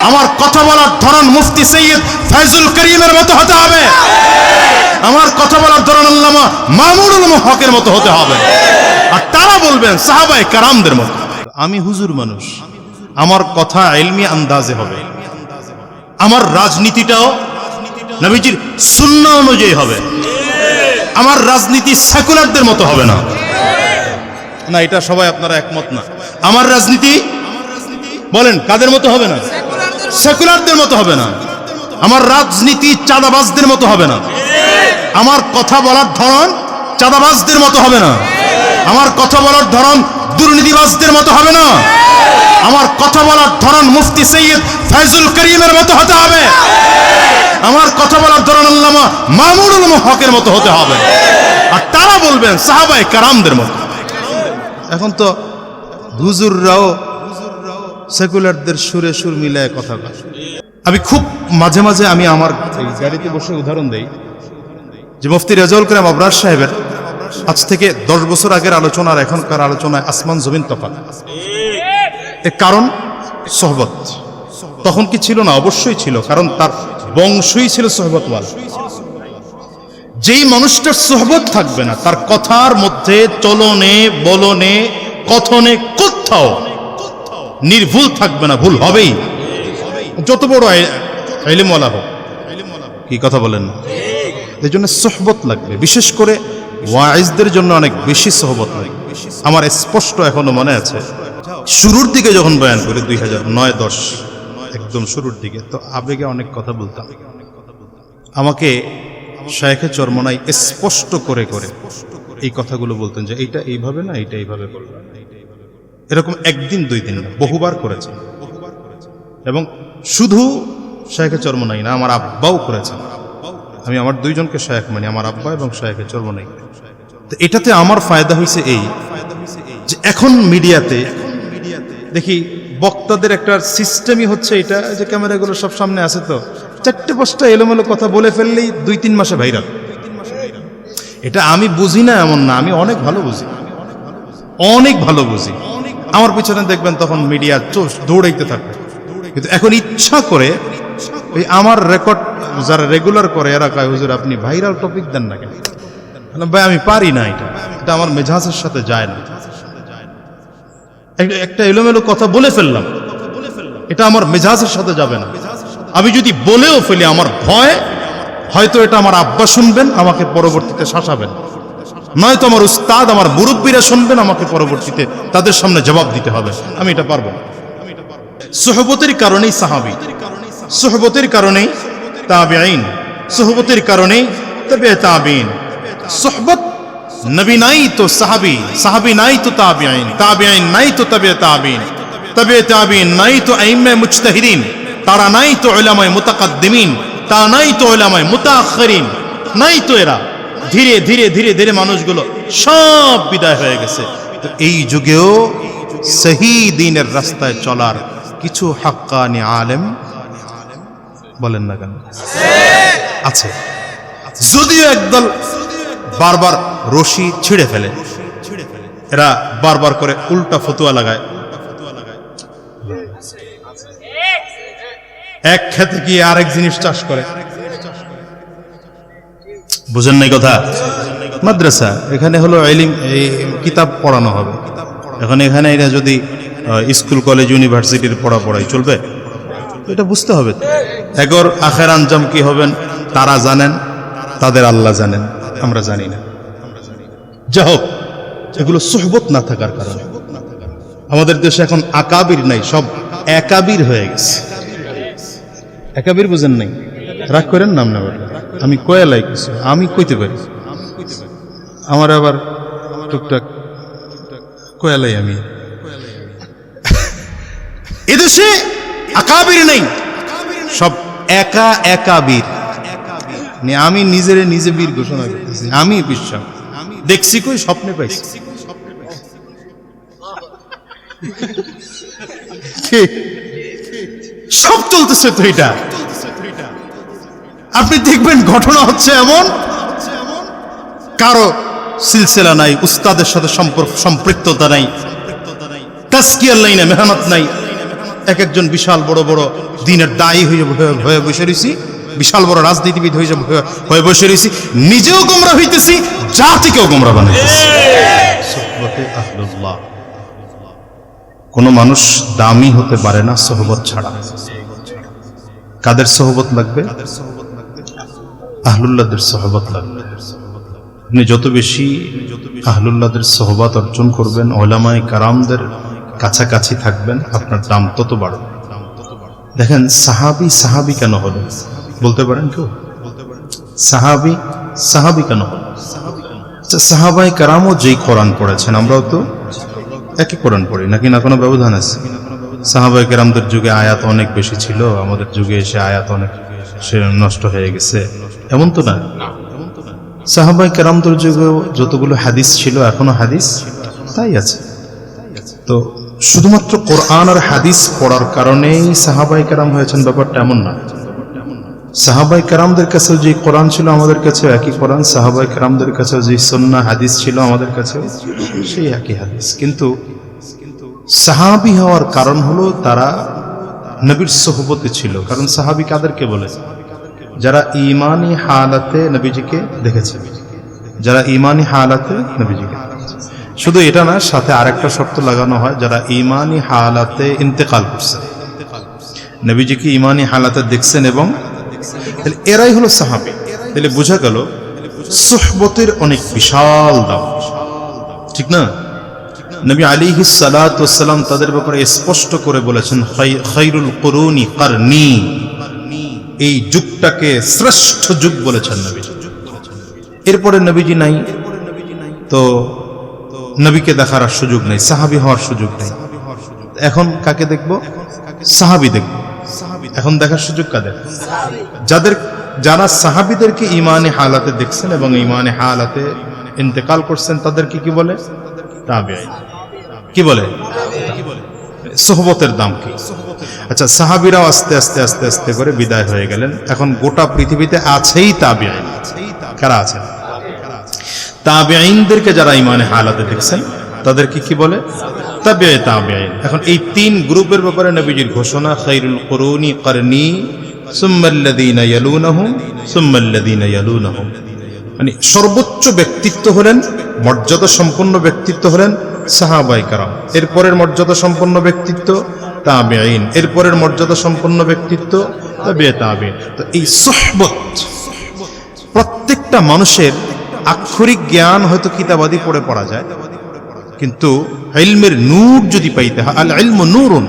আমার কথা বলার ধরন মুফতি সৈয়দ ফয়জুল করিমের মতো হতে হবে। আমার কথা বলার ধরন আল্লামা মামুনুল হকের মতো হতে হবে। আর তারা বলবেন সাহাবায়ে কেরামদের মতো। আমি হুজুর মানুষ, আমার কথা ইলমি আন্দাজে হবে, আমার রাজনীতিটাও নবীজির সুন্নাহ অনুযায়ী হবে, আমার রাজনীতি সেকুলারদের মতো হবে না। না, এটা সবাই আপনারা একমত না। আমার রাজনীতি বলেন কাদের মতো হবে না? সেকুলারদের মতো হবে না। আমার রাজনীতি চাঁদাবাজদের মতো হবে না। আমার কথা বলার ধরন চাঁদাবাজদের মতো হবে না। আমার কথা বলার ধরন দুর্নীতিবাজদের মতো হবে না। আমার কথা বলার ধরন মুফতি সৈয়দ ফয়জুল করিমের মতো হতে হবে। আমার কথা বলার ধরন আল্লামা মামুনুল হকের মতো হতে হবে। আর তারা বলবেন সাহাবায়ে কেরামদের মতো। এখন তো হুজুররাও সেকুলারদের সুরে সুর মিলায় কথা বলে। আমি খুব মাঝে মাঝে আমি আমার গাড়িতে বসে উদাহরণ দেই যে মুফতি রেজাউল করিম আবরার সাহেবের আজ থেকে 10 বছর আগের আলোচনা আর এখনকার আলোচনায় আসমান জমিন তফাৎ। এর কারণ সোহবত। তখন কি ছিল না? অবশ্যই ছিল, কারণ তার বংশই ছিল সোহবতওয়ালা। যেই মানুষটার সোহবত থাকবে না, তার কথার মধ্যে চলনে বলনে কথনে কোথাও নির্ভুল থাকবে না, ভুল হবেই, যত বড় ইলমওয়ালা হোক। কি কথা বলেন? এই জন্য সোহবত লাগবে, বিশেষ করে ওয়াইজদের জন্য অনেক বেশি সোহবত লাগে। আমার স্পষ্ট এখনো মনে আছে, শুরুর দিকে যখন বয়ান করি 2009-10 একদম শুরুর দিকে, তো আবেগে অনেক কথা বলতাম। আমাকে শায়েখে চরমনাই স্পষ্ট করে করে এই কথাগুলো বলতেন যে এইটা এইভাবে না, এইটা এইভাবে বলবেন। এরকম একদিন 2 দিন না, বহুবার করেছেন। এবং শুধু শায়েখে চরমনাই না, আমার আব্বাও করেছেন। আমি আমার 2 জনকে শায়েখ মানি, আমার আব্বা এবং শায়েখে চরমনাই। তো এটাতে আমার ফায়দা হয়েছে এই যে এখন মিডিয়াতে দেখি বক্তাদের একটা সিস্টেমই হচ্ছে এটা যে ক্যামেরাগুলো সব সামনে আছে, তো 4-5টা এলোমেলো কথা বলে ফেললেই 2-3 মাসে ভাইরাল। এটা আমি বুঝি না এমন না, আমি অনেক ভালো বুঝি, অনেক ভালো বুঝি। আমার পিছনে দেখবেন তখন মিডিয়া দৌড়াইতে থাকবে, কিন্তু এখন ইচ্ছা করে এই আমার রেকর্ড যারা রেগুলার করে এরা কয় হুজুর আপনি ভাইরাল টপিক দেন না কেন? ভাই আমি পারি না, এটা আমার মেজাজের সাথে যায় না। একটা এলোমেলো কথা বলে ফেললাম, এটা আমার মেজাজের সাথে যাবে না। আমি যদি বলেও ফেলি আমার ভয়, হয়তো এটা আমার আব্বা শুনবেন, আমাকে পরবর্তীতে শাসাবেন, নয়তো আমার উস্তাদ আমার মুরব্বীরা শুনবেন, আমাকে পরবর্তীতে তাদের সামনে জবাব দিতে হবে। আমি এটা পারবো না। সোহবতের কারণেই সাহাবী, সোহবতের কারণেই তাবিঈন, সোহবতের কারণেই তাবে তাবিঈন। সোহবত নবী নাই তো সাহাবী, সাহাবী নাই তো তাবিঈন, তাবিঈন নাই তো তাবে তাবিঈন, তাবে তাবিঈন নাই তো আইম্মে মুজতাহিদিন, তারা নাই তো উলামায়ে মুতাকাদ্দিমিন, তা নাই তো উলামায়ে মুতাআখিরিন, নাই তো এরা। ধীরে ধীরে ধীরে ধীরে মানুষগুলো সব বিদায় হয়ে গেছে। তো এই যুগেও সহি দ্বীনের রাস্তায় চলার কিছু হাক্কানি আলেম বলেন না কেন আছে। যদিও একদল বারবার রশি ছিঁড়ে ফেলে, এরা বারবার করে উল্টা ফতুয়া লাগায়। এক ক্ষেতে গিয়ে আরেক জিনিস চাষ করে। বুঝেন নাই কথা? মাদ্রাসা এখানে হলো ইলম, এই কিতাব পড়ানো হবে। এখন এখানে এরা যদি স্কুল কলেজ ইউনিভার্সিটির পড়াই চলবে? এটা বুঝতে হবে। এগোর আখের আঞ্জাম কি হবেন তারা জানেন, তাদের আল্লাহ জানেন, আমরা জানি না। যা হোক, এগুলো সোহবত না থাকার কারণে আমাদের দেশে এখন আকাবির নাই, সব একাবির হয়ে গেছে। একাবির বুঝেন নাই? রাগ করেন নাম না বলে, আমি কয়ালাই কিছু আমি কইতে পারি, আমার আবার টুকটাক কয়ালাই। আমি এদেশে আকাবির নেই, সব একা একাবির। আমি নিজে বীর ঘোষণা করতেছি, আমি বিশ্বাস দেখছি, কই স্বপ্নে পাইছি। সব চলতেছে তো এটা। আপনি দেখবেন ঘটনা হচ্ছে এমন, কারো সিলসিলা নাই, উস্তাদের সাথে সম্পৃক্ততা নাই, তাজকিয়ার লাইনে মেহনত নাই, এক একজন বিশাল বড় বড় দিনের দায়ী হয়ে বসে রয়েছি, বিশাল বড় রাজনীতিবিদ হয়ে বসে রয়েছি, নিজেও গোমরা হইতেছি, জাতিকেও গোমরা বানাইতেছি। সুহবতে আহলুল্লাহ। কোন মানুষ দামি হতে পারে না সোহবত ছাড়া। কাদের সোহবত লাগবে? আহলুল্লাহদের সোহবত লাগবে। আপনি যত বেশি আহলুল্লাহদের সোহবত অর্জন করবেন, ওলামায়ে কারামদের কাছাকাছি থাকবেন, আপনার দাম তত বাড়বে। দেখেন সাহাবি কেন হলো বলতে পারেন কেউ? সাহাবি কেন হলো? সাহাবায়ে কারামও যেই কোরআন পড়েছেন, আমরাও তো একই কোরআন পড়ি নাকি? না কোনো ব্যবধান আছে? সাহাবায়ে কেরামদের যুগে আয়াত অনেক বেশি ছিল, আমাদের যুগে এসে আয়াত অনেক নষ্ট হয়ে গেছে, এমন তো না। সাহাবায়ে কেরামদের যুগে যতগুলো হাদিস ছিল এখনো হাদিস তাই আছে। তো শুধুমাত্র কোরআন আর হাদিস পড়ার কারণেই সাহাবায়ে কেরাম হয়েছেন, ব্যাপারটা এমন না। সাহাবায়ে কেরামদের কাছে যে কোরআন ছিল আমাদের কাছে একই কোরআন, সাহাবায়ে কেরামদের কাছে যে সুন্নাহ হাদিস ছিল আমাদের কাছে সেই একই হাদিস। কিন্তু সাহাবী হওয়ার কারণ হলো তারা নবীর সোহবতে ছিল। কারণ সাহাবী কাদেরকে বলে? যারা ঈমানি হালাতে নবীজিকে দেখেছে, যারা ঈমানি হালাতে নবীজিকে। শুধু এটা না, সাথে আরেকটা শর্ত লাগানো হয়, যারা ঈমানি হালাতে ইন্তেকাল করছে, নবীজিকে ঈমানি হালাতে দেখছেন, এবং এরাই হলো সাহাবী। তাহলে বোঝা গেল সুহবতের অনেক বিশাল দাম, ঠিক না? নবী আলাইহিস সালাতু ওয়াস সালাম তাদের ব্যাপারে স্পষ্ট করে বলেছেন, খায়রুল কুরুনি কারনি, এই যুগটাকে শ্রেষ্ঠ যুগ বলেছেন নবীজি। এরপরে নবীজি নাই, তো নবীকে দেখার আর সুযোগ নেই, সাহাবী হওয়ার সুযোগ নেই। এখন কাকে দেখব? সাহাবী দেখব। এখন দেখার সুযোগ কাদের? যারা সাহাবীদেরকে ঈমানে হালাতে দেখছেন এবং ঈমানে হালাতে ইন্তেকাল করছেন, তাদেরকে কি বলে? তাবেঈন। কি বলে? সোহবতের দাম কি? আচ্ছা, সাহাবীরাও আস্তে আস্তে আস্তে আস্তে করে বিদায় হয়ে গেলেন। এখন গোটা পৃথিবীতে আছেই তাবেঈন। কারা আছেন? তাবেঈনদেরকে যারা ঈমানে হালাতে দেখছেন তাদেরকে কি বলে? তাবেঈন। এখন এই তিন গ্রুপের ব্যাপারে নবীজির ঘোষণা, খায়রুল কুরুনি কারনি সুম্মাল্লাযীনা ইয়ালুনাহুম সুম্মাল্লাযীনা ইয়ালুনাহুম। মানে সর্বোচ্চ ব্যক্তিত্ব হলেন, মর্যাদা সম্পন্ন ব্যক্তিত্ব হলেন সাহাবায়ে কেরাম, এরপরের মর্যাদা সম্পন্ন ব্যক্তিত্ব তাবেঈন, এরপরের মর্যাদা সম্পন্ন ব্যক্তিত্ব তাবেঈন। তো এই সুহবত, প্রত্যেকটা মানুষের আক্ষরিক জ্ঞান হয়তো কিতাবাদি পড়ে পড়া যায়, কিন্তু ইলমের নূর যদি পাইতে হয়, আল ইলমু নূরুন,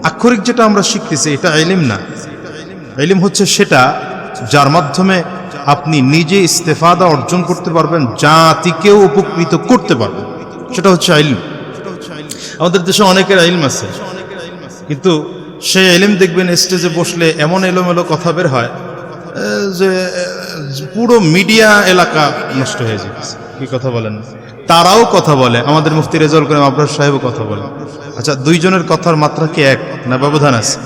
আক্ষরিক যেটা আমরা শিখতেছি এটা ইলম না। ইলম হচ্ছে সেটা যার মাধ্যমে আপনি নিজে ইস্তেফাদা অর্জন করতে পারবেন, জাতিকেও উপকৃত করতে পারবেন, সেটা হচ্ছে ইলম। আমাদের দেশে অনেকের ইলম আছে, কিন্তু সেই ইলম দেখবেন স্টেজে বসলে এমন এলোমেলো কথা বের হয় যে পুরো মিডিয়া এলাকা নষ্ট হয়ে যাচ্ছে। কি কথা বলেন? তারাও কথা বলে, আমাদের মুফতি রেজাউল করিম আবরার সাহেবও কথা বলে। আচ্ছা, দুইজনের কথার মাত্রা কি এক না ব্যবধান আছে?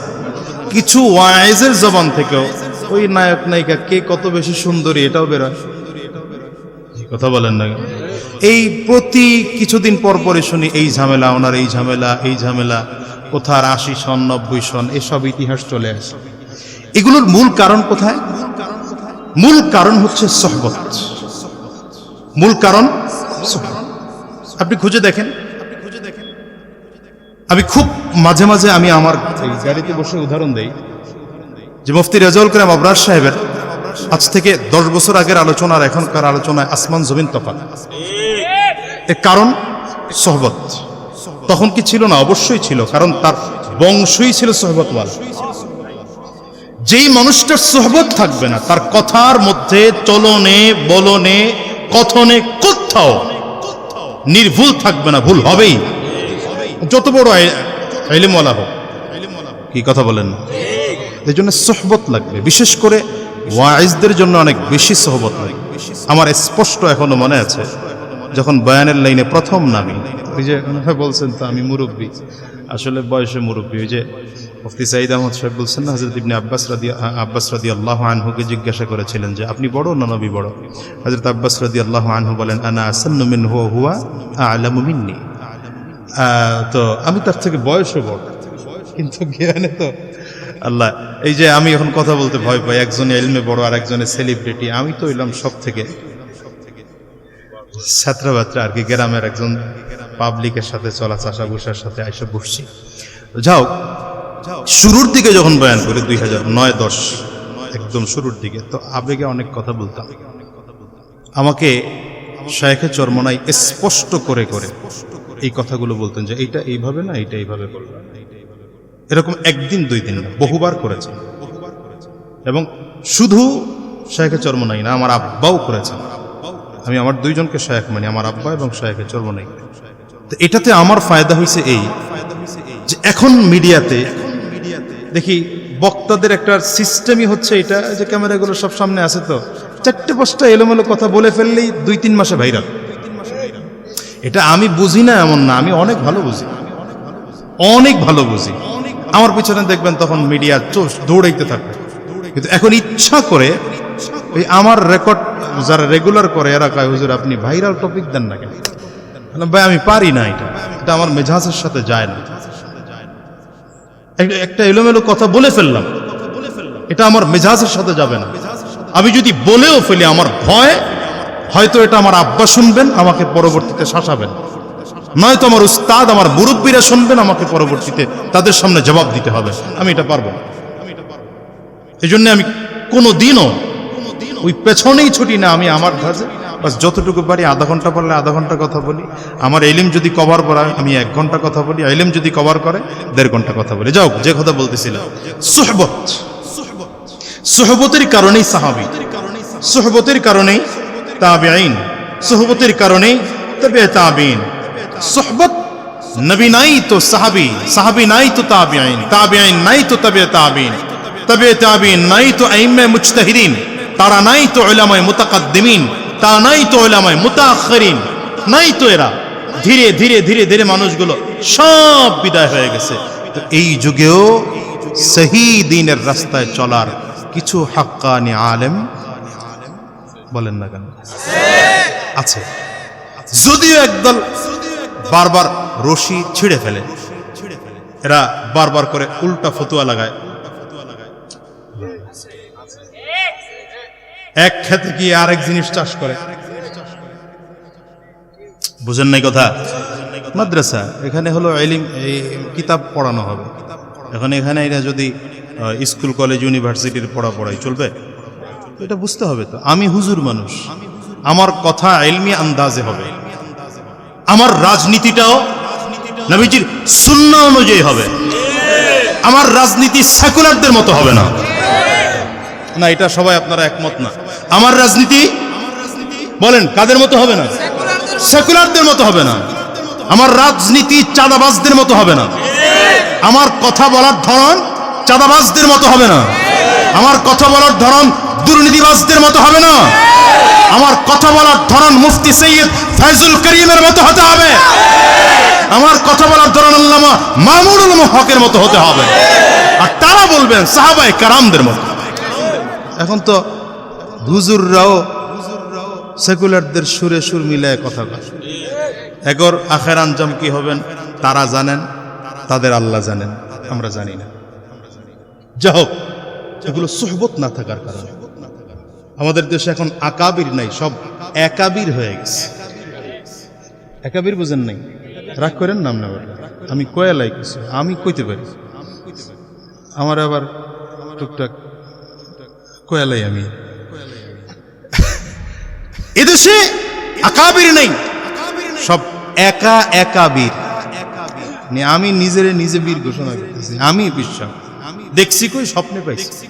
কিছু ওয়াইজের জবান থেকেও ওই নায়ক নায়িকা কে কত বেশি সুন্দরী এটাও বেরোয়। কথা বলেন না? এই প্রতি কিছুদিন পর পরে শুনি এই ঝামেলা, ওনার এই ঝামেলা, এই ঝামেলা, কোথার 80 সন 90 সন, এসব ইতিহাস চলে আসে। এগুলোর মূল কারণ কোথায়? মূল কারণ হচ্ছে সোহবত। মূল কারণ আপনি খুঁজে দেখেন। আমি খুব মাঝে মাঝে আমি আমার গাড়িতে বসে উদাহরণ দেই যে মুফতি রেজাউল করিম আবরার সাহেবের আজ থেকে 10 বছর আগের আলোচনা আর এখনকার আলোচনায় আসমান জমিন তফাৎ। এর কারণ সোহবত। তখন কি ছিল না? অবশ্যই ছিল, কারণ তার বংশই ছিল সোহবতওয়ালা। যেই মানুষটার সোহবত থাকবে না, তার কথার মধ্যে, চলনে, বলনে, কথনে কোথাও নির্ভুল থাকবে না, ভুল হবেই, যত বড় ইলমওয়ালা হোক। কি কথা বলেন? এই জন্য সোহবত লাগবে, বিশেষ করে ওয়াইজদের জন্য অনেক বেশি সোহবত লাগবে। আমার স্পষ্ট এখনো মনে আছে, যখন বয়ানের লাইনে প্রথম নামি, ওই যে বলছেন তো আমি মুরব্বী, আসলে বয়সে মুরব্বী। ওই যে মুফতি সাঈদ আহমদ সাহেব বলছেন না, হযরত ইবনে আব্বাস রাদিয়াল্লাহু আনহুকে জিজ্ঞাসা করেছিলেন যে আপনি বড় না নবী বড়? হযরত আব্বাস রাদিয়াল্লাহু আনহু বলেন, আনা আসান্নু মিনহু ওয়া হুয়া আ'লামু মিন্নি। তো আমি তার থেকে বয়সে বড়। কিন্তু জ্ঞানে তো আল্লাহ। এই যে আমি এখন কথা বলতে ভয় পাই, একজনে ইলমে বড় আর একজনে সেলিব্রিটি, আমি তো হইলাম সব থেকে ছাত্রবাত্রা আর কি, গ্রামের একজন পাবলিকের সাথে চলা চাষা ভুষার সাথে আইসা বসছি। যাও শুরুর দিকে যখন বয়ান করি 2009-10 একদম শুরুর দিকে, তো আবেগে অনেক কথা বলতাম। আমাকে শায়েখে চরমনাই স্পষ্ট করে করে এই কথাগুলো বলতেন যে এইটা এইভাবে না, এইটা এইভাবে বলবে। এরকম একদিন দুই দিন না, বহুবার করেছেন। এবং শুধু শায়েখে চরমনাই না, আমার আব্বাও করেছেন। আমি আমার দুইজনকে শায়েখ মানি, আমার আব্বা এবং শায়েখে চরমনাই। তো এটাতে আমার ফায়দা হয়েছে এই যে এখন মিডিয়াতে দেখি বক্তাদের একটা সিস্টেমই হচ্ছে এটা যে ক্যামেরাগুলো সব সামনে আছে, তো 4-5টা এলোমেলো কথা বলে ফেললেই 2-3 মাসে ভাইরাল। এটা আমি বুঝি না এমন না, আমি অনেক ভালো বুঝি, অনেক ভালো বুঝি। আমার পিছনে দেখবেন তখন মিডিয়া দৌড়াইতে থাকবে, কিন্তু এখন ইচ্ছা করে ওই আমার রেকর্ড যারা রেগুলার করে এরা কয় হুজুর আপনি ভাইরাল টপিক দেন না কেন? ভাই আমি পারি না, এটা আমার মেজাজের সাথে যায় না। একটা এলোমেলো কথা বলে ফেললাম, এটা আমার মেজাজের সাথে যাবে না। আমি যদি বলেও ফেলি আমার ভয়, হয়তো এটা আমার আব্বা শুনবেন, আমাকে পরবর্তীতে শাসাবেন, নয়তো আমার উস্তাদ আমার মুরব্বীরা শুনবেন, আমাকে পরবর্তীতে তাদের সামনে জবাব দিতে হবে। আমি এটা পারবো না। এই জন্য আমি কোনোদিনও ওই পেছনেই ছুটি না। আমি আমার কাছে বাস যতটুকু পারি, আধা ঘন্টা পারলে আধা ঘন্টা কথা বলি। আমার ইলম যদি কভার করে আমি 1 ঘন্টা কথা বলি, ইলম যদি কভার করে 1.5 ঘন্টা কথা বলি। যাও, যে কথা বলতেছিলাম, সুহবত, সুহবতের কারণেই সাহাবী, সুহবতের কারণেই তাবিঈন, সুহবতের কারণেই তাবে তাবিঈন। সুহবত নবী নাই তো সাহাবী, সাহাবী নাই তো তাবিঈন, তাবিঈন নাই তো তাবে তাবিঈন, তাবে তাবিঈন নাই তো আইম্মে মুজতাহিদিন, তারা নাই তো উলামায়ে মুতাকাদ্দিমিন, তা নাই তো উলামায়ে মুতাআখিরিন, নাই তো এরা। ধীরে ধীরে ধীরে ধীরে মানুষগুলো সব বিদায় হয়ে গেছে। তো এই যুগেও সহি দ্বীনের রাস্তায় চলার কিছু হাক্কানি আলেম বলেন না কেন আছে। যদিও একদল বারবার রশি ছিঁড়ে ফেলে, এরা বারবার করে উল্টা ফতুয়া লাগায়। এক খেতে গিয়ে আরেক জিনিস চাষ করে, বুঝেন নাই কথা? মাদ্রাসা এখানে হলো ইলম, এই কিতাব পড়ানো হবে। এখন এখানে এরা যদি স্কুল কলেজ ইউনিভার্সিটির পড়াই চলবে? এটা বুঝতে হবে। তো আমি হুজুর মানুষ, আমার কথা ইলমি আন্দাজে হবে, আমার রাজনীতিটাও নবীজির সুন্নাহ অনুযায়ী হবে। আমার রাজনীতি সেকুলারদের মতো হবে না। না, এটা সবাই আপনারা একমত না। আমার রাজনীতি বলেন কাদের মতো হবে না? সেকুলারদের মতো হবে না। আমার রাজনীতি চাঁদাবাজদের মতো হবে না। আমার কথা বলার ধরন চাঁদাবাজদের মতো হবে না। আমার কথা বলার ধরন দুর্নীতিবাজদের মতো হবে না। আমার কথা বলার ধরন মুফতি সৈয়দ ফয়জুল করিমের মতো হতে হবে। আমার কথা বলার ধরন আল্লামা মামুনুল হকের মতো হতে হবে। আর তারা বলবেন সাহাবায়ে কেরামদের মতো। এখন তো হুজুররাও সেকুলারদের সুরে সুর মিলায় কথা বলে। এগোর আখের আঞ্জাম কি হবেন তারা জানেন, তাদের আল্লাহ জানেন, আমরা জানি না। যা হোক, এগুলো সুহবত না থাকার কারণে আমাদের দেশে এখন আকাবির নাই, সব একাবির হয়ে গেছে। একাবির বুঝেন নাই? রাগ করেন নাম না, আমি কয়ালাই কিছু আমি কইতে পারি, আমার আবার টুকটাক কয়ালাই। আমি এদেশে আকাবির নেই, সব একা একাবির। আমি নিজে বীর ঘোষণা করতেছি, আমি বিশ্বাস দেখছি, কই স্বপ্নে পাইছি।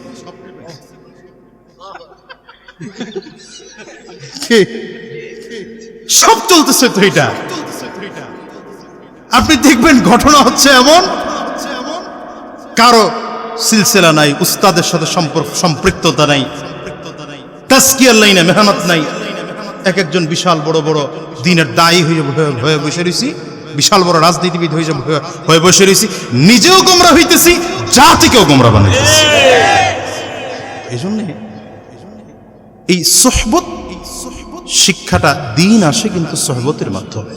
সব চলতেছে তো এটা। আপনি দেখবেন ঘটনা হচ্ছে এমন, কারো সিলসিলা নাই, উস্তাদের সাথে সম্পৃক্ততা নাই, তাজকিয়ার লাইনে মেহনত নাই। এক একজন বিশাল বড় বড় দিনের দায়ী হয়ে বসে রয়েছি, বিশাল বড় রাজনীতিবিদ হয়ে বসে রয়েছি, নিজেও গোমরা হইতেছি, জাতিকেও গোমরা বানাইতেছি। এই জন্য এই সুহবত শিক্ষাটা দিন আসে কিন্তু সুহবতের মাধ্যমে।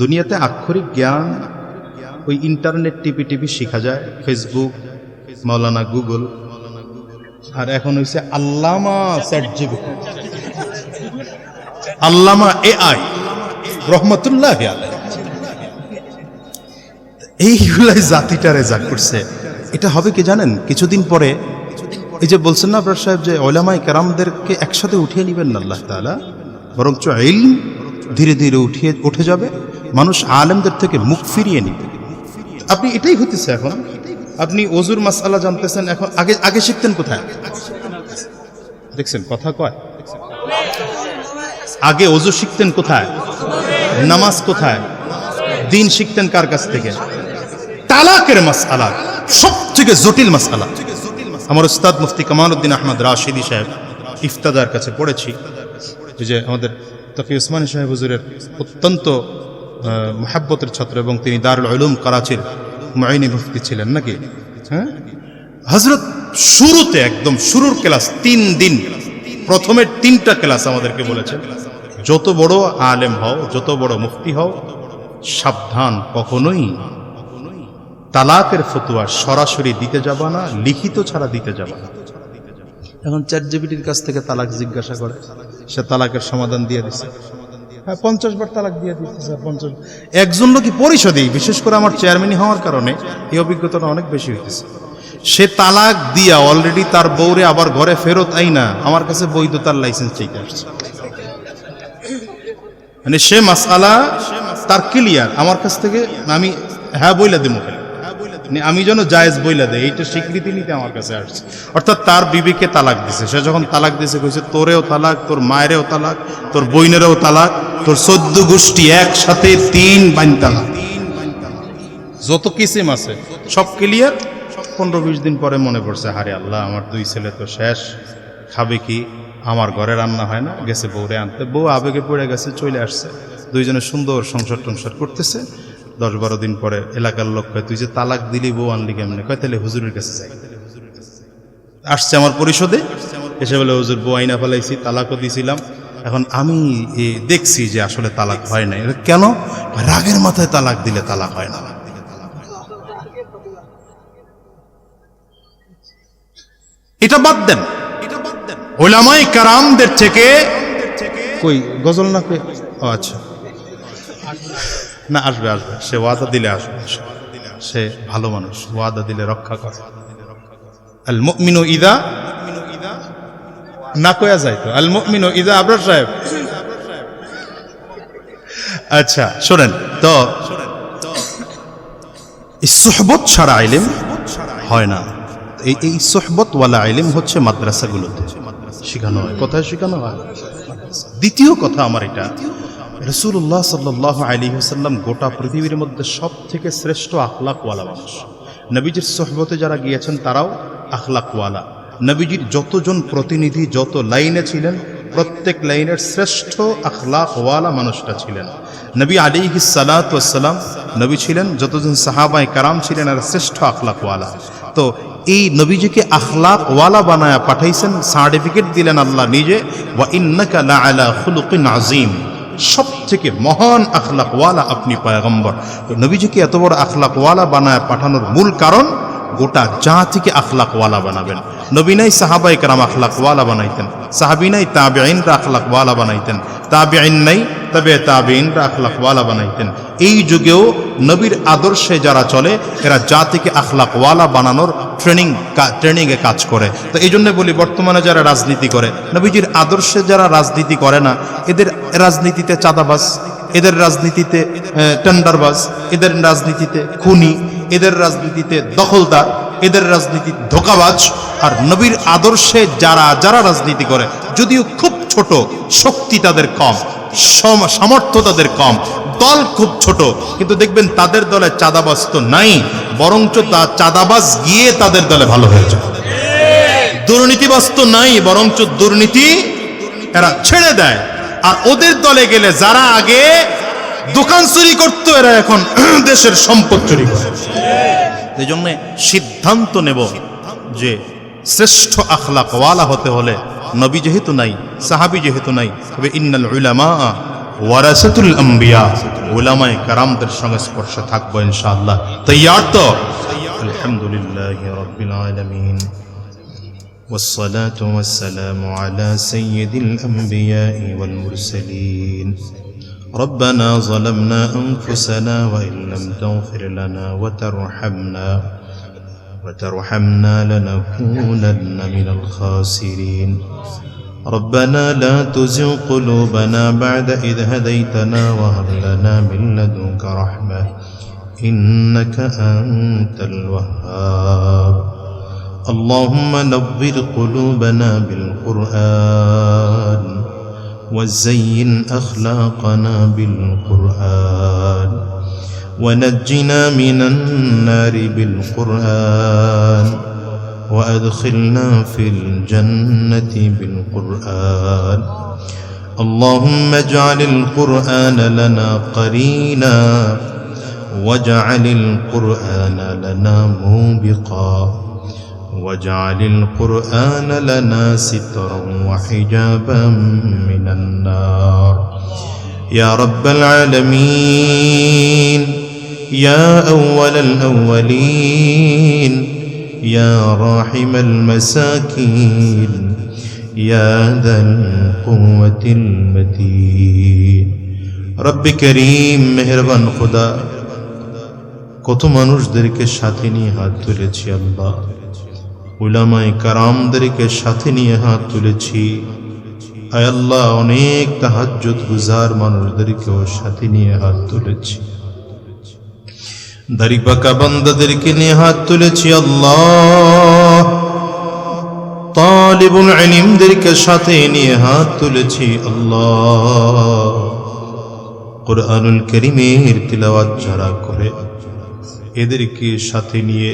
দুনিয়াতে আক্ষরিক জ্ঞান ওই ইন্টারনেট টিপি টিপি শেখা যায়, ফেসবুক, মাওলানা গুগল, আর এখন হইছে আল্লামা চ্যাটজিপিটি, আল্লামা এআই রহমতুল্লাহ আলাইহি। এইগুলাই জাতিটারে যা করছে। এটা হবে কি জানেন, কিছুদিন পরে এই যে বলছেন না আপনার সাহেব যে উলামায়ে কেরামদেরকে একসাথে উঠিয়ে নেবেন না আল্লাহ তাআলা, বরঞ্চ ইলম ধীরে ধীরে উঠে যাবে, মানুষ আলেমদের থেকে মুখ ফিরিয়ে নিবে। আপনি এটাই হতেছে এখন। আপনি ওযুর মাসআলা জানতেছেন, এখন আগে শিখতেন কোথায়? দেখছেন কথা কয়, আগে ওযু শিখতেন কোথায়? নামাজ কোথায়? দিন শিখতেন কার কাছ থেকে? তালাকের মাসআলা সবথেকে জটিল মাসআলা। আমার উস্তাদ মুফতি কামালউদ্দিন আহমদ রাশিদি সাহেব ইফতাদার কাছে পড়েছি, এই যে আমাদের তকি উসমানী সাহেব হুজুরের অত্যন্ত মুহাব্বতের ছাত্র, এবং তিনি দারুল উলুম করাচির মুআইনি মুফতি ছিলেন নাকি? হ্যাঁ, হযরত শুরুতে একদম শুরুর ক্লাস 3 দিন, প্রথমের 3টা ক্লাস আমাদেরকে বলেছেন, যত বড় আলেম হও, যত বড় মুফতি হও, সাবধান, কখনোই তালাকের ফতোয়া সরাসরি দিতে যাবা না, লিখিত ছাড়া দিতে যাবা না। এখন চ্যাটজিপিটির কাছ থেকে তালাক জিজ্ঞাসা করে, সে তালাকের সমাধান দিয়ে দিচ্ছে। হ্যাঁ, 50 বার তালাক দিয়ে দিচ্ছে স্যার, 50। একজন লোকই পরিষদেই, বিশেষ করে আমার চেয়ারম্যান হওয়ার কারণে এই অভিজ্ঞতাটা অনেক বেশি হইতেছে। সে তালাক দিয়া অলরেডি তার বউরে আবার ঘরে ফেরত আইনা আমার কাছে বৈধতার লাইসেন্স চাইতে আসছে। মানে সে মাসআলা তার ক্লিয়ার, আমার কাছ থেকে আমি হ্যাঁ বইলা দেবো, আমি যেন জায়েজ বইলা দেয় এইটা স্বীকৃতি নিতে আমার কাছে আসছে। অর্থাৎ তার বিবিকে তালাক দিছে, সে যখন তালাক দিছে কইছে তোরেও তালাক, তোর মায়েরও তালাক, তোর বইনেরও তালাক, তোর 14 গোষ্ঠী একসাথে 3 বাইন তালাক, যত কিসিম আছে সব ক্লিয়ার। 15-20 দিন পরে মনে পড়ছে, হারে আল্লাহ, আমার 2 ছেলে তো শেষ, খাবে কি? আমার ঘরে রান্না হয় না, গেছে বউরে আনতে, বউ আবেগে পড়ে গেছে, চলে আসছে, দুইজনে সুন্দর সংসার টংসার করতেছে। 10-12 দিন পরে এলাকার লোক কয়, তুই যে তালাক দিলি বউ আনলি কেমনে? কয় তাহলে হুজুরের কাছে যাই। আসছে আমার পরিষদে, এসে বলে হুজুর বউ আইনা ফেলাইছি, তালাকও দিছিলাম, এখন আমি দেখছি যে আসলে তালাক হয় না। কেন? রাগের মাথায় তালাক দিলে তালাক হয় না। এটা বাদ দেন, উলামায়ে কেরামদের থেকে কই গজল না কই? ও আচ্ছা, না আসবে, সে ওয়াদা দিলে আসবে, সে ভালো মানুষ, ওয়াদা দিলে রক্ষা করে। আল মুমিনু ইদা না কয়া যায় তো, আল মুমিনু ইদা আবরার সাহেব। আচ্ছা শোনেন তো, এই সুহবত ছাড়া ইলম হয় না। এই সুহবত ওয়ালা ইলম হচ্ছে মাদ্রাসাগুলোতে শেখানো হয়। কোথায় শেখানো হয়? দ্বিতীয় কথা আমার এটা, রাসূলুল্লাহ সাল্লাল্লাহু আলাইহি ওয়াসাল্লাম গোটা পৃথিবীর মধ্যে সব থেকে শ্রেষ্ঠ আখলাকওয়ালা মানুষ। নবীজির সোহবতে যারা গিয়েছেন তারাও আখলাকওয়ালা। নবীজির যতজন প্রতিনিধি যত লাইনে ছিলেন, প্রত্যেক লাইনের শ্রেষ্ঠ আখলাকওয়ালা মানুষটা ছিলেন নবী আলাইহিস সালাতু ওয়াস সালাম। নবী ছিলেন, যতজন সাহাবায়ে কারাম ছিলেন আর শ্রেষ্ঠ আখলাকওয়ালা। তো এই নবীজিকে আখলাকওয়ালা বানায়া পাঠাইছেন, সার্টিফিকেট দিলেন আল্লাহ নিজে, ওয়া ইন্নাকা লাআলা খুলুকিন আযীম, সব থেকে মহান আখলাকওয়ালা আপনি পয়গম্বর। তো নবীজিকে এত বড় আখলাকওয়ালা বানায় পাঠানোর মূল কারণ, গোটা জাতিকে আখলাকওয়ালা বানাবেন। নবী নাই সাহাবায়ে কেরাম আখলাকওয়ালা বানাইতেন, সাহাবী নাই তাবেঈনরা আখলাকওয়ালা বানাইতেন, তাবেঈন নাই তবে তাবেঈনরা আখলাকওয়ালা বানাইতেন। এই যুগেও নবীর আদর্শে যারা চলে এরা জাতিকে আখলাকওয়ালা বানানোর ট্রেনিংয়ে কাজ করে। তো এই জন্য বলি, বর্তমানে যারা রাজনীতি করে, নবীজির আদর্শে যারা রাজনীতি করে না, এদের রাজনীতিতে চাঁদাবাজ, এদের রাজনীতিতে টেন্ডারবাজ, এদের রাজনীতিতে খুনি, এদের রাজনীতিতে দখলদার, এদের রাজনীতি ধোঁকাবাজ। আর নবীর আদর্শে যারা যারা রাজনীতি করে, যদিও খুব ছোট, শক্তি তাদের কম, সামর্থ্য তাদের কম, দল খুব ছোট, কিন্তু দেখবেন তাদের দলে চাঁদাবাজ তো নাই, বরঞ্চ তা চাঁদাবাজ গিয়ে তাদের দলে ভালো হয়ে যায়। দুর্নীতিবাজ তো নাই, বরঞ্চ দুর্নীতি এরা ছেড়ে দেয়। আর ওদের দলে গেলে যারা আগে দোকান চুরি করতো, এরা এখন দেশের সম্পদ চুরি করে। এই জন্য সিদ্ধান্ত নেব যে শ্রেষ্ঠ আখলাকওয়ালা হতে হলে নবী যেহেতু নাই, সাহাবী যেহেতু নাই, তবে ইন্নাল উলামা ওয়ারাসাতুল আম্বিয়া, উলামায়ে কেরামদের সঙ্গে স্পর্শে থাকবো ইনশাআল্লাহ। তৈয়ার তো? আলহামদুলিল্লাহি রাব্বিল আলামিন والصلاة والسلام على سيد الأنبياء والمرسلين. ربنا ظلمنا أنفسنا وإن لم تغفر لنا وترحمنا لنكونن من الخاسرين. ربنا لا تزغ قلوبنا بعد إذ هديتنا وهب لنا من لدنك رحمة إنك أنت الوهاب. اللهم نور قلوبنا بالقرآن وزين أخلاقنا بالقرآن ونجنا من النار بالقرآن وأدخلنا في الجنة بالقرآن. اللهم اجعل القرآن لنا قرينا واجعل القرآن لنا موبقا واجعل القرآن لنا سترا وحجابا من النار يا رب العالمين يا أول الأولين يا راحم المساكين يا ذا القوة المتين. رب كريم মেহেরবান খোদা, কত মানুষদেরকে সাথে নিয়ে হাত তুলেছি আল্লাহ, উলামায়ে কেরামদেরকে সাথে নিয়ে হাত তুলেছি আয় আল্লাহ, অনেক তাহাজ্জুদ গুজার মানুষদেরকেও সাথে নিয়ে হাত তুলেছি, দাড়ি পাকা বান্দাদেরকে নিয়ে হাত তুলেছি আল্লাহ, তালিবুল ইলমদেরকে সাথে নিয়ে হাত তুলেছি আল্লাহ, কুরআনুল কারীমের তিলাওয়াত যারা করে এদেরকে সাথে নিয়ে,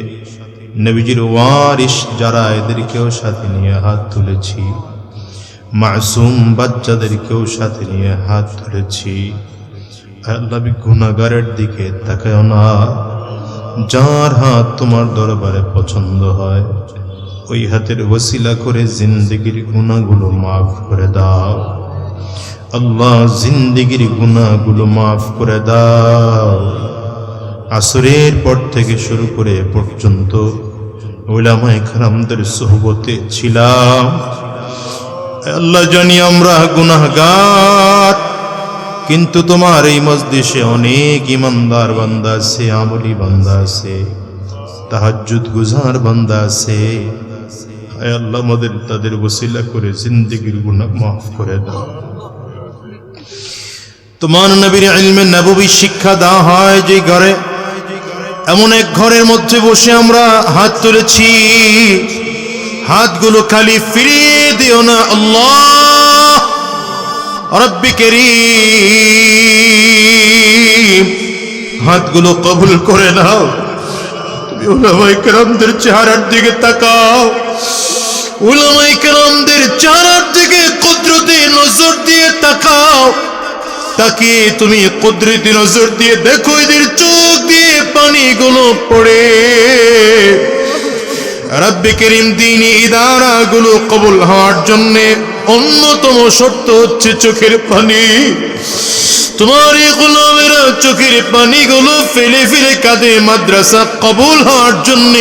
নবীজির ওয়ারিস যারা এদেরকেও সাথে নিয়ে হাত তুলেছি, মাসুম বাচ্চাদেরকেও সাথে নিয়ে হাত তুলেছি। আল্লাহ, গুনাহগারের দিকে তাকাও না, যার হাত তোমার দরবারে পছন্দ হয় ওই হাতের ওসিলা করে জিন্দেগির গুনাহগুলো মাফ করে দাও আল্লাহ, জিন্দেগির গুনাহগুলো মাফ করে দাও। আসরের পর থেকে শুরু করে পর্যন্ত উলামায়ে কেরামদের সোহবতে ছিলাম আল্লাহ, জানি আমরা গুনাহগার, কিন্তু তোমার এই মজলিসে অনেক ইমানদার বান্দা আছে, আমলি বান্দা আছে, তাহাজ্জুদ গুজার বান্দা আছে। আয় আল্লাহ, আমাদের তাদের ওসিলা করে জিন্দেগির গুনাহ মাফ করে দাও। তোমার নবীর ইলমে নববী শিক্ষা দেওয়া হয় যে ঘরে, এমন এক ঘরের মধ্যে বসে আমরা হাত তুলেছি, হাতগুলো খালি ফিরিয়ে দিও না আল্লাহ। রব্বি কারীম, হাতগুলো কবুল করে নাও। তুমি উলামায়ে কেরামদের চেহারার দিকে তাকাও, উলামায়ে কেরামদের চেহারার দিকে কুদরতি নজর দিয়ে তাকাও, তাকে তুমি কুদরতি নজর দিয়ে দেখো, এদের চোখ দিয়ে পানিগুলো পড়ে। রব্বে করিম, দ্বীনি ইদারাগুলো কবুল হওয়ার জন্য অন্যতম শর্ত হচ্ছে চোখের পানি। তোমার এই গোলামেরা চোখের পানিগুলো ফেলে ফেলে কাঁদে মাদ্রাসা কবুল হওয়ার জন্য।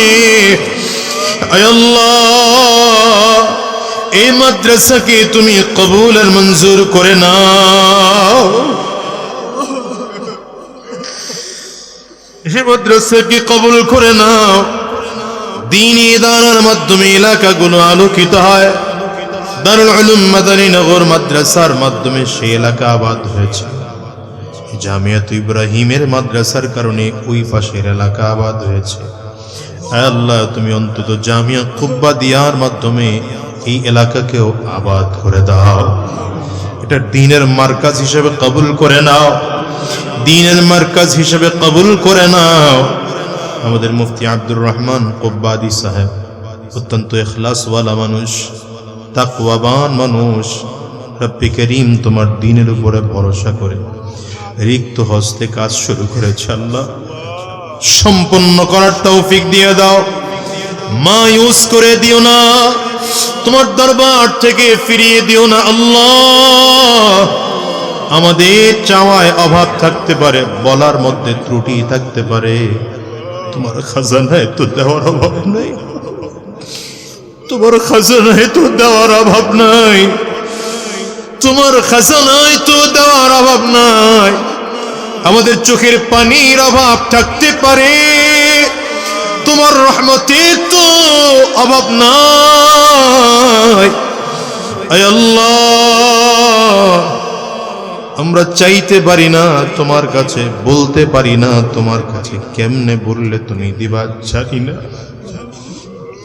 আয় আল্লাহ, এই মাদ্রাসাকে তুমি কবুল আর মঞ্জুর করে নাও। এই মাদ্রাসাকে কবুল করে নাও। দ্বীনি ইদারার মাধ্যমে এলাকাগুলো আলোকিত হয়। দারুল উলুম মাদানী নগর মাদ্রাসার মাধ্যমে সেই এলাকা আবাদ হয়েছে। জামিয়াত ইব্রাহিমের মাদ্রাসার কারণে ওই পাশের এলাকা আবাদ হয়েছে। আল্লাহ, তুমি অন্তত জামিয়া কুব্বা দিয়ার মাধ্যমে এই এলাকাকেও আবাদ করে দাও। এটা দ্বীনের মার্কাজ হিসেবে কবুল করে নাও, দ্বীনের মার্কাজ হিসেবে কবুল করে নাও। আমাদের মুফতি আব্দুর রহমান কুব্বাদি সাহেব অত্যন্ত ইখলাসওয়ালা মানুষ, তাকওয়াবান মানুষ। রব্বে করিম, তোমার দ্বীনের উপরে ভরসা করে রিক্ত হস্তে কাজ শুরু করেছে। আল্লাহ, সম্পন্ন করার তৌফিক দিয়ে দাও, মায়ুস করে দিও না, তোমার দরবার থেকে ফিরিয়ে দিও না আল্লাহ। আমাদের চাওয়ায় অভাব থাকতে পারে, বলার মধ্যে ত্রুটি থাকতে পারে, তোমার খাজানায় তো দেওয়ার অভাব নাই, তোমার খাজানায় তো দেওয়ার অভাব নাই, তোমার খাজানায় তো দেওয়ার অভাব নাই। আমাদের চোখের পানির অভাব থাকতে পারে, তোমার রহমতের তো অভাব নাই। আয় আল্লাহ, আমরা চাইতে পারি না তোমার কাছে, বলতে পারি না তোমার কাছে, কেমনে বললে তুমি দিবা জানি না,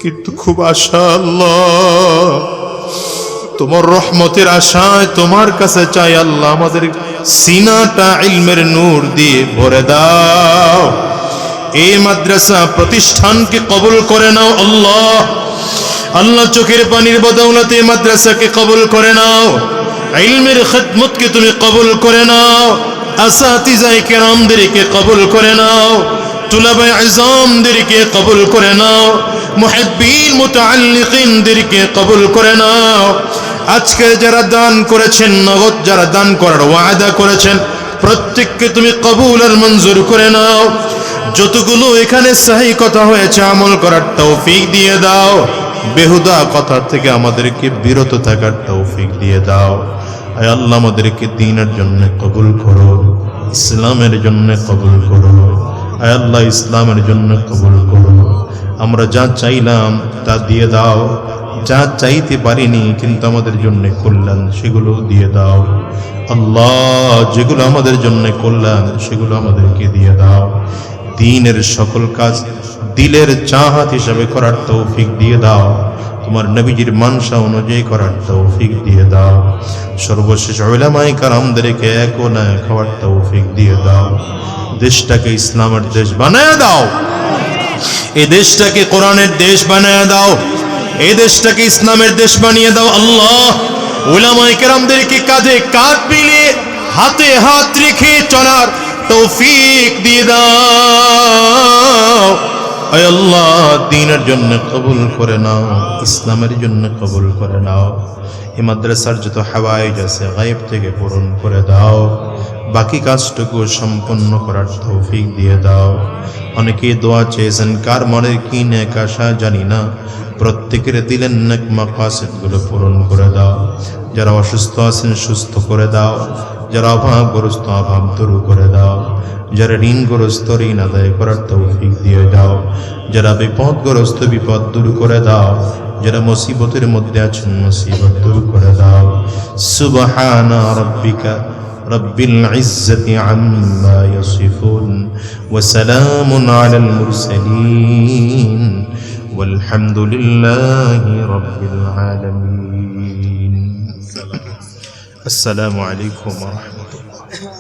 কিন্তু খুব আশা আল্লাহ, তোমার রহমতের আশায় তোমার কাছে চাই আল্লাহ। আমাদের সিনাটা ইলমের নূর দিয়ে ভরে দাও। এই মাদ্রাসা প্রতিষ্ঠানকে কবুল করে নাও আল্লাহ। আল্লাহ চোখের পানির বদৌলতে মাদ্রাসাকে কবুল করে নাও, ইলমের খিদমতকে তুমি কবুল করে নাও, আসাতিজায়ে কেরামদেরকে কবুল করে নাও, তুলাবায়ে ইজামদেরকে কবুল করে নাও, মুহিব্বিন মুতাআল্লিকিনদেরকে কবুল করে নাও। আজকে যারা দান করেছেন, নগদ যারা দান করার ওয়াদা করেছেন, প্রত্যেককে তুমি কবুল আর মঞ্জুর করে নাও। যতগুলো এখানে সহি কথা হয়েছে আমল করার তৌফিক দিয়ে দাও, বেহুদা কথা থেকে আমাদেরকে বিরত থাকার তৌফিক দিয়ে দাও। আয় আল্লাহ, আমাদেরকে দ্বীনের জন্য কবুল করো, ইসলামের জন্য কবুল করো। আয় আল্লাহ, ইসলামের জন্য কবুল করো। আমরা যা চাইলাম তা দিয়ে দাও, যা চাইতে পারিনি কিন্তু আমাদের জন্য কল্যাণ, সেগুলো দিয়ে দাও আল্লাহ। যেগুলো আমাদের জন্য কল্যাণ সেগুলো আমাদেরকে দিয়ে দাও। দ্বীনের সকল কাজ দিলের চাহাত হিসাবে করার তৌফিক দিয়ে দাও, তোমার নবীজির মানসা অনুযায়ী করার তৌফিক দিয়ে দাও। সর্বশেষ উলামায়ে কেরামদেরকে এক ও না হওয়ার তৌফিক দিয়ে দাও। দেশটাকে ইসলামের দেশ বানায় দাও, এই দেশটাকে কোরআনের দেশ বানায় দাও, এই দেশটাকে ইসলামের দেশ বানিয়ে দাও আল্লাহ। উলামায়ে কেরামদেরকে কাঁধে কাঁধ মিলিয়ে হাতে হাত রেখে চলার তৌফিক দিয়ে দাও। আয় আল্লাহ, দ্বীনের জন্য কবুল করে নাও, ইসলামের জন্য কবুল করে নাও। এই মাদ্রাসার যত হাওয়াইজ আছে গায়েব থেকে পূরণ করে দাও, বাকি কাজটুকু সম্পন্ন করার তৌফিক দিয়ে দাও। অনেকে দোয়া চেয়েছেন, কার মনের কি নেক আশা জানি না, প্রত্যেকের দিলের নেক মাকাসিদগুলো পূরণ করে দাও। যারা অসুস্থ আছেন সুস্থ করে দাও, যারা অভাবগ্রস্ত অভাব দূর করে দাও, যারা ঋণগ্রস্ত ঋণ আদায় করার তৌফিক দিয়ে দাও, যারা বিপদগ্রস্ত বিপদ দূর করে দাও, যারা মুসিবতের মধ্যে আছেন মুসিবত দূর করে দাও। সুবহানা রাব্বিকা রব্বিল ইজ্জাতি আম্মা ইয়াসিফুন ওয়া সালামুন আলাল মুরসালিন ওয়ালহামদুলিল্লাহি রাব্বিল আলামিন। আসসালামু আলাইকুম ওয়া রাহমাতুল্লাহ।